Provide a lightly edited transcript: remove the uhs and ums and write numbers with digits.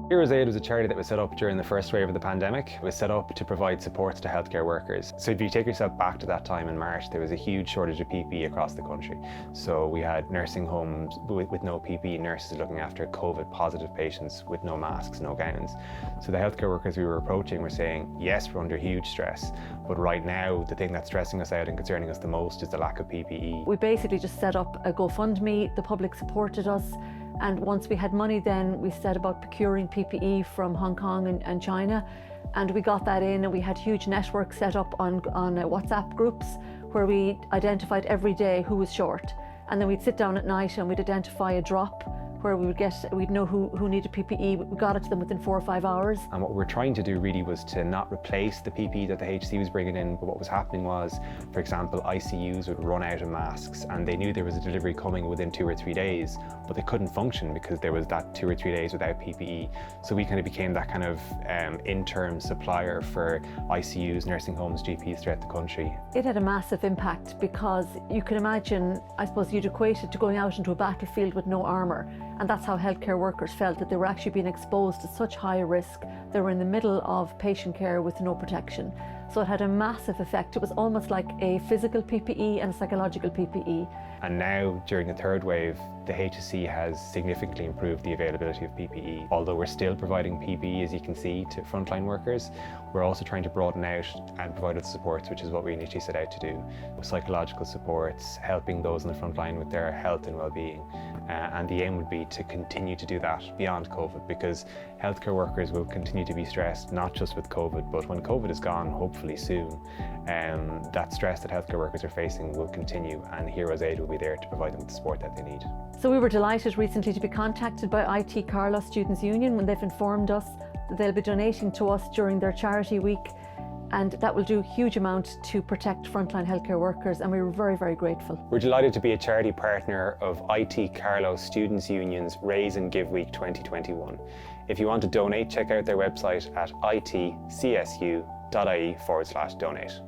Heroes Aid was a charity that was set up during the first wave of the pandemic. It was set up to provide supports to healthcare workers. So if you take yourself back to that time in March, there was a huge shortage of PPE across the country. So we had nursing homes with no PPE, nurses looking after COVID positive patients with no masks, no gowns. So the healthcare workers we were approaching were saying, yes, we're under huge stress, but right now the thing that's stressing us out and concerning us the most is the lack of PPE. We basically just set up a GoFundMe, the public supported us. And once we had money, then we set about procuring PPE from Hong Kong and China. And we got that in, and we had huge networks set up on WhatsApp groups where we identified every day who was short. And then we'd sit down at night and we'd identify a drop where we'd know who needed PPE. We got it to them within 4 or 5 hours. And what we were trying to do really was to not replace the PPE that the HSE was bringing in, but what was happening was, for example, ICUs would run out of masks and they knew there was a delivery coming within 2 or 3 days, but they couldn't function because there was that 2 or 3 days without PPE. So we kind of became that kind of interim supplier for ICUs, nursing homes, GPs throughout the country. It had a massive impact because you can imagine, I suppose you'd equate it to going out into a battlefield with no armour. And that's how healthcare workers felt, that they were actually being exposed to such high risk. They were in the middle of patient care with no protection. So it had a massive effect. It was almost like a physical PPE and a psychological PPE. And now, during the third wave, the HSE has significantly improved the availability of PPE. Although we're still providing PPE, as you can see, to frontline workers, we're also trying to broaden out and provide other supports, which is what we initially set out to do. Psychological supports, helping those in the front line with their health and well-being. And the aim would be to continue to do that beyond COVID, because healthcare workers will continue to be stressed, not just with COVID, but when COVID is gone, hopefully soon, that stress that healthcare workers are facing will continue, and Heroes Aid will be there to provide them with the support that they need. So we were delighted recently to be contacted by IT Carlow Students' Union when they've informed us that they'll be donating to us during their charity week, and that will do a huge amount to protect frontline healthcare workers, and we were very, very grateful. We're delighted to be a charity partner of IT Carlow Students' Union's Raise and Give Week 2021. If you want to donate, check out their website at itcsu.ie/donate.